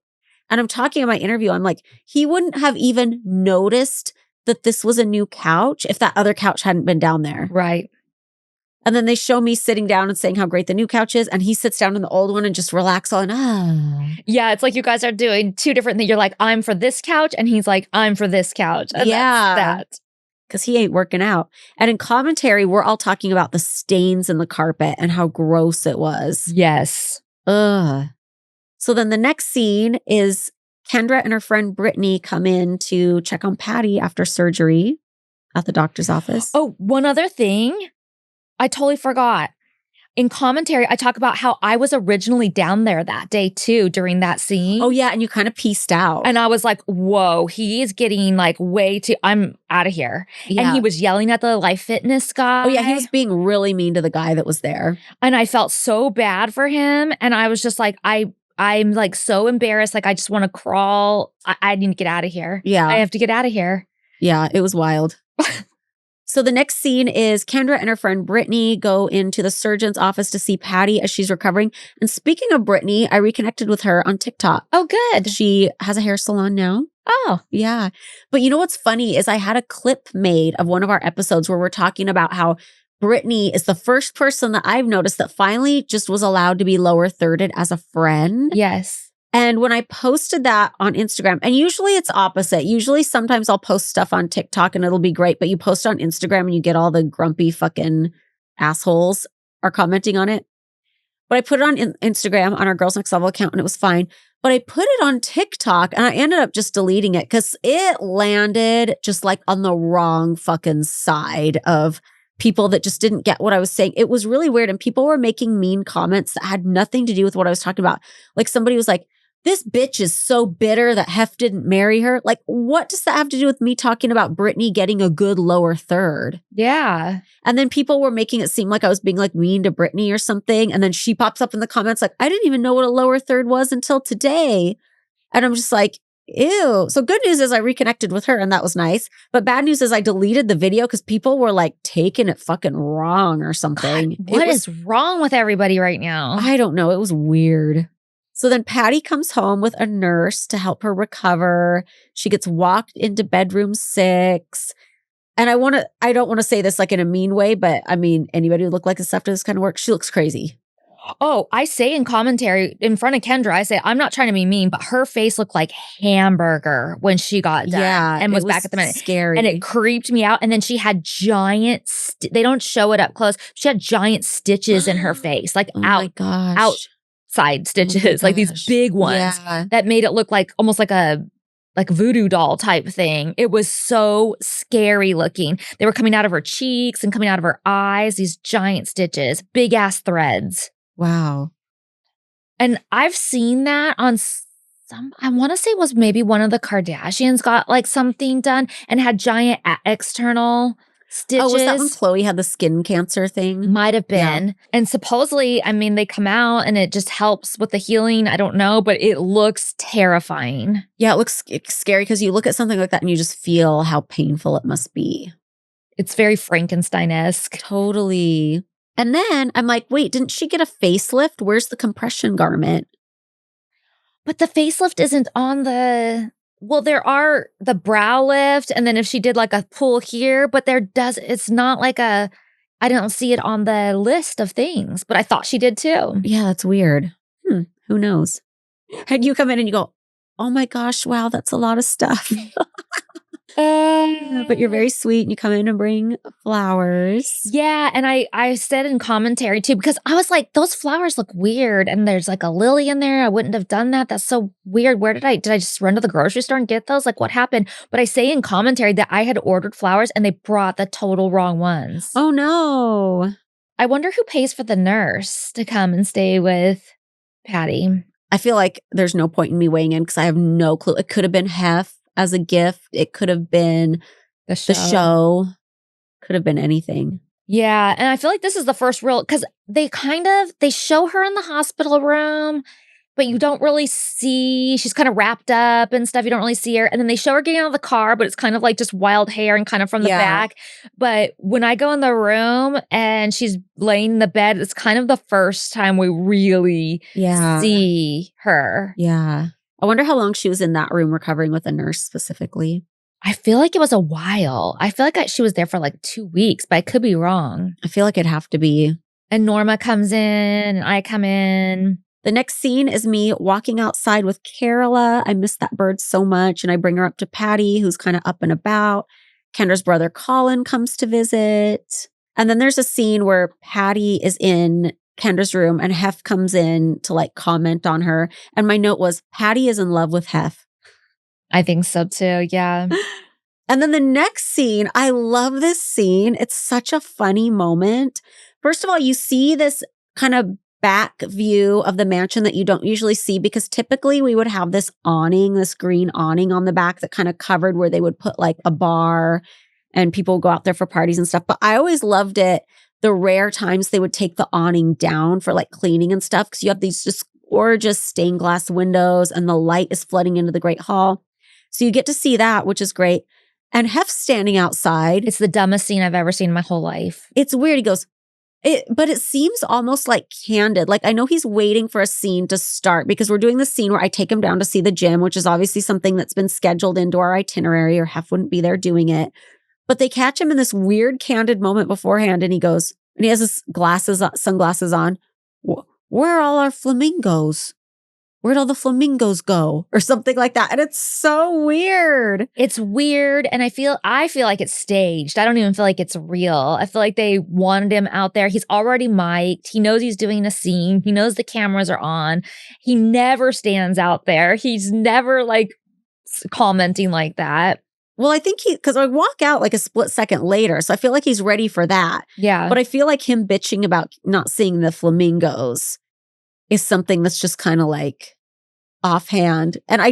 And I'm talking in my interview. I'm like, he wouldn't have even noticed that this was a new couch if that other couch hadn't been down there. Right. And then they show me sitting down and saying how great the new couch is. And he sits down in the old one and just relax on, Yeah, it's like you guys are doing two different things. You're like, I'm for this couch. And he's like, I'm for this couch. And yeah. that's that. Because he ain't working out. And in commentary, we're all talking about the stains in the carpet and how gross it was. Yes. Ugh. So then the next scene is Kendra and her friend Brittany come in to check on Patty after surgery at the doctor's office. Oh, one other thing. I totally forgot. In commentary, I talk about how I was originally down there that day too during that scene. Oh yeah, and you kind of pieced out. And I was like, whoa, he is getting like way too, I'm out of here. Yeah. And he was yelling at the Life Fitness guy. Oh yeah, he was being really mean to the guy that was there. And I felt so bad for him. And I was just like, I'm like so embarrassed. Like I just want to crawl. I need to get out of here. Yeah. I have to get out of here. Yeah, it was wild. So the next scene is Kendra and her friend Brittany go into the surgeon's office to see Patty as she's recovering. And speaking of Brittany, I reconnected with her on TikTok. Oh, good. She has a hair salon now. Oh. Yeah. But you know what's funny is I had a clip made of one of our episodes where we're talking about how Brittany is the first person that I've noticed that finally just was allowed to be lower thirded as a friend. Yes. And when I posted that on Instagram, and usually it's opposite. Usually sometimes I'll post stuff on TikTok and it'll be great, but you post on Instagram and you get all the grumpy fucking assholes are commenting on it. But I put it on Instagram on our Girls Next Level account and it was fine. But I put it on TikTok and I ended up just deleting it because it landed just like on the wrong fucking side of people that just didn't get what I was saying. It was really weird. And people were making mean comments that had nothing to do with what I was talking about. Like somebody was like, this bitch is so bitter that Hef didn't marry her. Like, what does that have to do with me talking about Brittany getting a good lower third? Yeah. And then people were making it seem like I was being like mean to Brittany or something. And then she pops up in the comments like, I didn't even know what a lower third was until today. And I'm just like, ew. So good news is I reconnected with her and that was nice. But bad news is I deleted the video because people were like taking it fucking wrong or something. God, what is wrong with everybody right now? I don't know. It was weird. So then Patty comes home with a nurse to help her recover. She gets walked into bedroom 6. And I don't want to say this like in a mean way, but I mean, anybody who looked like this after this kind of work, she looks crazy. Oh, I say in commentary in front of Kendra, I say, I'm not trying to be mean, but her face looked like hamburger when she got done and was back at the minute. Scary. And it creeped me out. And then she had giant, they don't show it up close. She had giant stitches in her face, like outside stitches, like these big ones that made it look like almost like a voodoo doll type thing. It was so scary looking. They were coming out of her cheeks and coming out of her eyes, these giant stitches, big ass threads. Wow. And I've seen that on I want to say it was maybe one of the Kardashians got like something done and had giant external stitches. Oh, was that when Khloe had the skin cancer thing? Might have been. Yeah. And supposedly, I mean, they come out and it just helps with the healing. I don't know, but it looks terrifying. Yeah, it looks scary because you look at something like that and you just feel how painful it must be. It's very Frankenstein-esque. Totally. And then I'm like, wait, didn't she get a facelift? Where's the compression garment? But the facelift isn't on the... Well, there are the brow lift, and then if she did like a pull here, but it's not like I don't see it on the list of things, but I thought she did too. Yeah, that's weird. Who knows? And you come in and you go, oh my gosh, wow, that's a lot of stuff. But you're very sweet and you come in and bring flowers. Yeah, and I said in commentary too, because I was like, those flowers look weird and there's like a lily in there. I wouldn't have done that. That's so weird. Did I just run to the grocery store and get those? Like what happened? But I say in commentary that I had ordered flowers and they brought the total wrong ones. Oh no. I wonder who pays for the nurse to come and stay with Patty. I feel like there's no point in me weighing in because I have no clue. It could have been Hef as a gift. It could have been The the show. Could have been anything. Yeah, and I feel like this is the first real because they show her in the hospital room, but you don't really see she's kinda wrapped up and stuff, you don't really see her, and then they show her getting out of the car, but it's kind of like just wild hair and kind of from the Yeah. back, but when I go in the room and she's laying in the bed, it's kind of the first time we really see her. Yeah. I wonder how long she was in that room recovering with a nurse specifically. I feel like it was a while. I feel like she was there for, like, 2 weeks, but I could be wrong. I feel like it'd have to be. And Norma comes in, and I come in. The next scene is me walking outside with Carola. I miss that bird so much. And I bring her up to Patty, who's kind of up and about. Kendra's brother Colin comes to visit. And then there's a scene where Patty is in Kendra's room and Hef comes in to like comment on her. And my note was, Patty is in love with Hef. I think so too, yeah. And then the next scene, I love this scene. It's such a funny moment. First of all, you see this kind of back view of the mansion that you don't usually see because typically we would have this awning, this green awning on the back that kind of covered where they would put like a bar and people would go out there for parties and stuff. But I always loved it. The rare times they would take the awning down for like cleaning and stuff because you have these just gorgeous stained glass windows and the light is flooding into the great hall. So you get to see that, which is great. And Hef's standing outside. It's the dumbest scene I've ever seen in my whole life. It's weird. He goes, but it seems almost like candid. Like I know he's waiting for a scene to start because we're doing the scene where I take him down to see the gym, which is obviously something that's been scheduled into our itinerary or Hef wouldn't be there doing it. But they catch him in this weird candid moment beforehand and he goes, and he has his sunglasses on. Where are all our flamingos? Where'd all the flamingos go? Or something like that. And it's so weird. It's weird. And I feel like it's staged. I don't even feel like it's real. I feel like they wanted him out there. He's already mic'd. He knows he's doing a scene. He knows the cameras are on. He never stands out there. He's never like commenting like that. Well, I think because I walk out like a split second later. So I feel like he's ready for that. Yeah. But I feel like him bitching about not seeing the flamingos is something that's just kind of like offhand. And I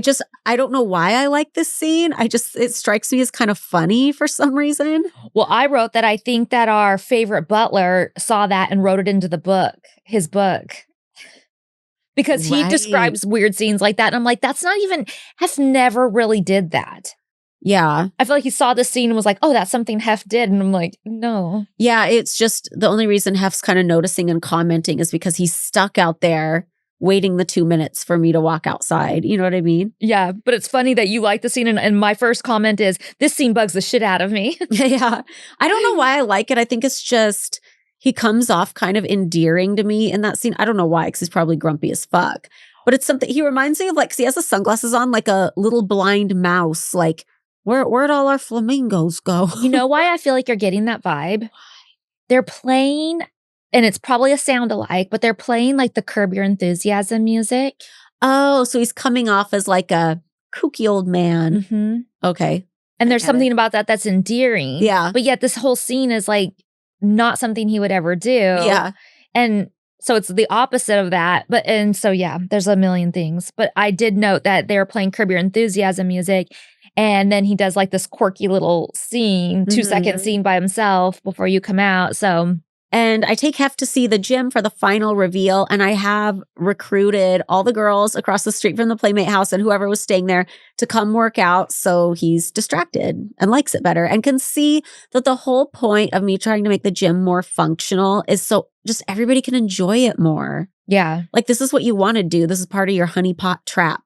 don't know why I like this scene. It strikes me as kind of funny for some reason. Well, I wrote that I think that our favorite butler saw that and wrote it into the book, his book. Because he describes weird scenes like that. And I'm like, Hef never really did that. Yeah. I feel like he saw this scene and was like, oh, that's something Hef did. And I'm like, no. Yeah, it's just the only reason Hef's kind of noticing and commenting is because he's stuck out there waiting the 2 minutes for me to walk outside. You know what I mean? Yeah, but it's funny that you like the scene. And my first comment is, this scene bugs the shit out of me. Yeah. I don't know why I like it. I think it's just, he comes off kind of endearing to me in that scene. I don't know why, because he's probably grumpy as fuck. But it's something, he reminds me of like, 'cause he has the sunglasses on like a little blind mouse, like, where'd all our flamingos go? You know why I feel like you're getting that vibe? They're playing, and it's probably a sound alike, but they're playing like the Curb Your Enthusiasm music. Oh, so he's coming off as like a kooky old man. Mm-hmm. Okay. And there's something about that that's endearing. Yeah. But yet this whole scene is like not something he would ever do. Yeah. And so it's the opposite of that. And so, yeah, there's a million things. But I did note that they were playing Curb Your Enthusiasm music. And then he does like this quirky little scene, 2-second scene by himself before you come out. So, and I take Hef to see the gym for the final reveal. And I have recruited all the girls across the street from the Playmate house and whoever was staying there to come work out. So he's distracted and likes it better and can see that the whole point of me trying to make the gym more functional is so just everybody can enjoy it more. yeah. Like this is what you want to do. This is part of your honeypot trap.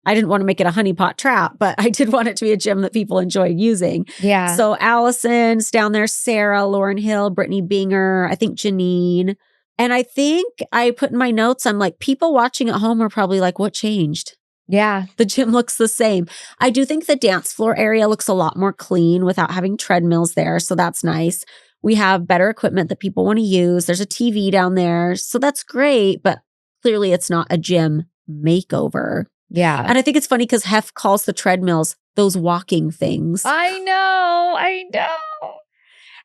I didn't want to make it a honeypot trap, but I did want it to be a gym that people enjoy using. Yeah. So Allison's down there, Sarah, Lauren Hill, Brittany Binger, I think Janine. And I think I put in my notes, I'm like, people watching at home are probably like, what changed? Yeah. The gym looks the same. I do think the dance floor area looks a lot more clean without having treadmills there. So that's nice. We have better equipment that people want to use. There's a TV down there. So that's great. But clearly it's not a gym makeover. Yeah. And I think it's funny because Hef calls the treadmills those walking things. I know.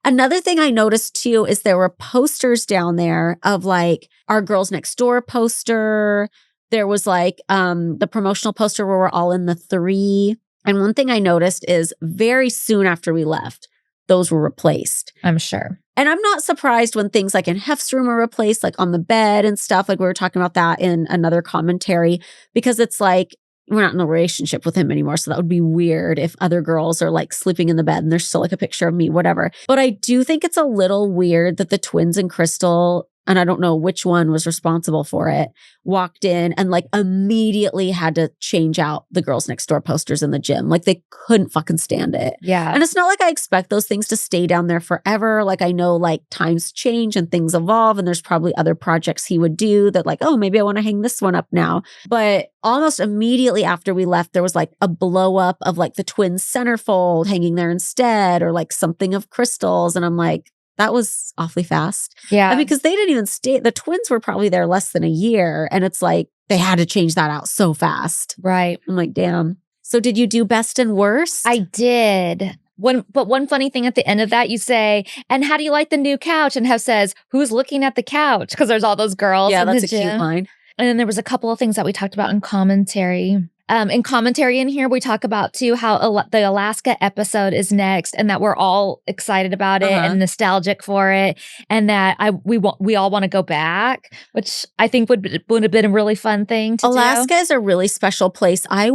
Another thing I noticed too is there were posters down there of like our Girls Next Door poster. There was like the promotional poster where we're all in the 3. And one thing I noticed is very soon after we left, those were replaced. I'm sure. And I'm not surprised when things like in Hef's room are replaced, like on the bed and stuff. Like we were talking about that in another commentary, because it's like, we're not in a relationship with him anymore. So that would be weird if other girls are like sleeping in the bed and there's still like a picture of me, whatever. But I do think it's a little weird that the twins and Crystal, and I don't know which one was responsible for it, walked in and like immediately had to change out the girls next door posters in the gym. Like they couldn't fucking stand it. Yeah. And it's not like I expect those things to stay down there forever. Like I know like times change and things evolve, and there's probably other projects he would do that like, oh, maybe I want to hang this one up now. But almost immediately after we left, there was like a blow up of like the twins centerfold hanging there instead, or like something of Crystal's. And I'm like, that was awfully fast. Yeah. I mean, because they didn't even stay. The twins were probably there less than a year. And it's like, they had to change that out so fast. Right. I'm like, damn. So did you do best and worst? I did. But one funny thing at the end of that, you say, and how do you like the new couch? And Hef says, who's looking at the couch? Because there's all those girls Yeah, in that's the a gym. cute line. And then there was a couple of things that we talked about in commentary. In commentary in here, we talk about too how the Alaska episode is next, and that we're all excited about it and nostalgic for it, and that we all want to go back, which I think would have been a really fun thing to do. Alaska is a really special place. I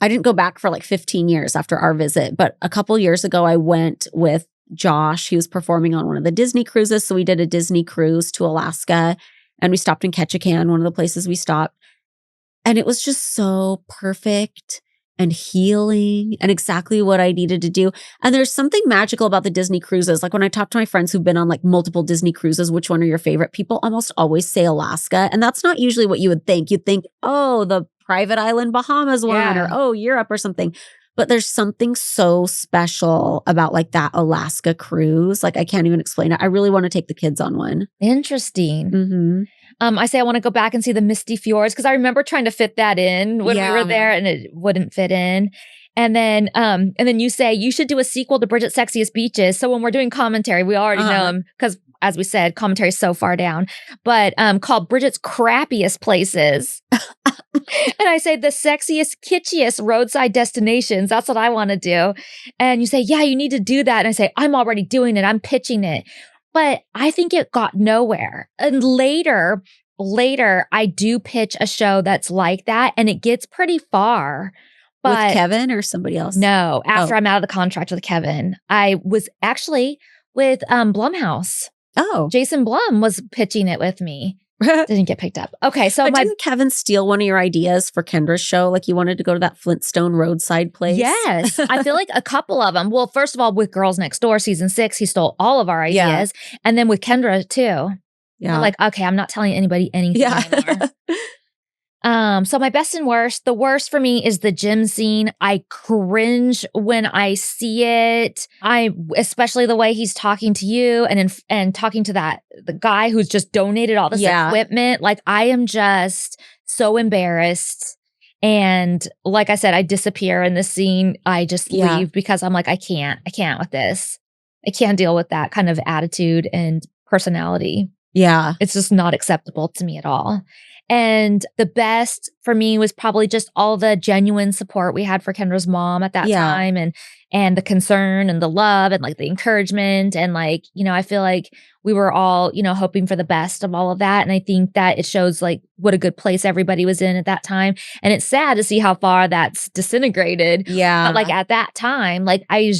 didn't go back for like 15 years after our visit, but a couple years ago I went with Josh. He was performing on one of the Disney cruises, so we did a Disney cruise to Alaska, and we stopped in Ketchikan, one of the places we stopped. And it was just so perfect and healing and exactly what I needed to do. And there's something magical about the Disney cruises. Like when I talk to my friends who've been on like multiple Disney cruises, which one are your favorite? People almost always say Alaska. And that's not usually what you would think. You'd think, oh, the private island Bahamas one, or oh, Europe or something. But there's something so special about like that Alaska cruise. Like I can't even explain it. I really want to take the kids on one. Interesting. Mm-hmm. I say I want to go back and see the Misty Fjords, because I remember trying to fit that in when we were there and it wouldn't fit in. And then you say you should do a sequel to Bridget's Sexiest Beaches. So when we're doing commentary, we already know them because, as we said, commentary is so far down. But called Bridget's Crappiest Places. And I say the sexiest, kitschiest roadside destinations. That's what I want to do. And you say, yeah, you need to do that. And I say, I'm already doing it. I'm pitching it. But I think it got nowhere. And later, I do pitch a show that's like that, and it gets pretty far. But with Kevin or somebody else? No, after I'm out of the contract with Kevin. I was actually with Blumhouse. Oh. Jason Blum was pitching it with me. Didn't get picked up. Okay, so didn't Kevin steal one of your ideas for Kendra's show? Like you wanted to go to that Flintstone roadside place? Yes. I feel like a couple of them. Well, first of all, with Girls Next Door, season 6, he stole all of our ideas. Yeah. And then with Kendra too. Yeah. We're like, okay, I'm not telling anybody anything anymore. So my best and worst, the worst for me is the gym scene. I cringe when I see it. Especially the way he's talking to you and talking to the guy who's just donated all this equipment. Like I am just so embarrassed. And like I said, I disappear in the scene. I just leave because I'm like, I can't with this. I can't deal with that kind of attitude and personality. Yeah. It's just not acceptable to me at all. And the best for me was probably just all the genuine support we had for Kendra's mom at that time, and the concern and the love and like the encouragement. And like, I feel like we were all, hoping for the best of all of that. And I think that it shows like what a good place everybody was in at that time. And it's sad to see how far that's disintegrated. Yeah. But like at that time, like I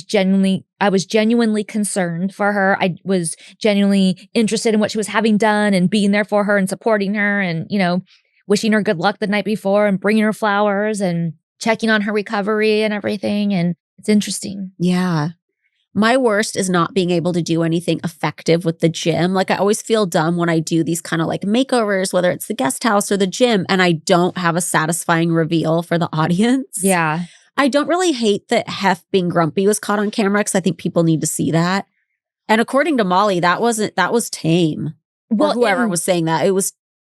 was genuinely concerned for her. I was genuinely interested in what she was having done and being there for her and supporting her and, wishing her good luck the night before and bringing her flowers and checking on her recovery and everything. And it's interesting. Yeah. My worst is not being able to do anything effective with the gym. Like I always feel dumb when I do these kind of like makeovers, whether it's the guest house or the gym, and I don't have a satisfying reveal for the audience. Yeah. I don't really hate that Hef being grumpy was caught on camera because I think people need to see that. And according to Molly, that was tame. Well, or whoever was saying that,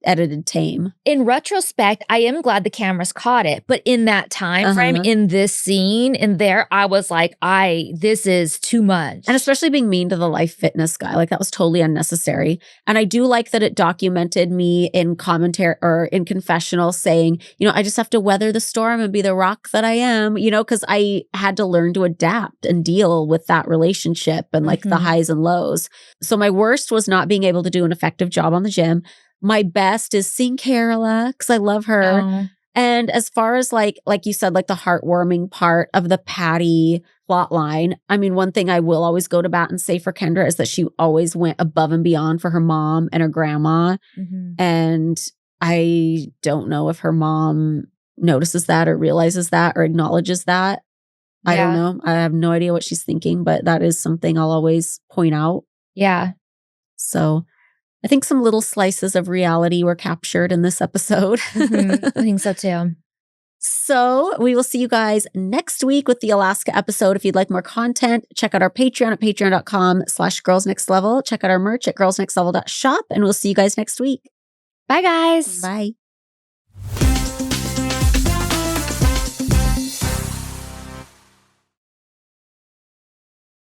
edited tame. In retrospect, I am glad the cameras caught it, but in that time frame, in this scene, in there, I was like, this is too much. And especially being mean to the Life Fitness guy, like that was totally unnecessary. And I do like that it documented me in commentary or in confessional saying, I just have to weather the storm and be the rock that I am, because I had to learn to adapt and deal with that relationship and like the highs and lows. So my worst was not being able to do an effective job on the gym. My best is seeing Carola because I love her. Oh. And as far as like you said, like the heartwarming part of the Patty plot line, I mean, one thing I will always go to bat and say for Kendra is that she always went above and beyond for her mom and her grandma. And I don't know if her mom notices that or realizes that or acknowledges that. Yeah. I don't know. I have no idea what she's thinking, but that is something I'll always point out. Yeah. So I think some little slices of reality were captured in this episode. I think so too. So we will see you guys next week with the Alaska episode. If you'd like more content, check out our Patreon at patreon.com/girlsnextlevel. Check out our merch at girlsnextlevel.shop, and we'll see you guys next week. Bye, guys. Bye.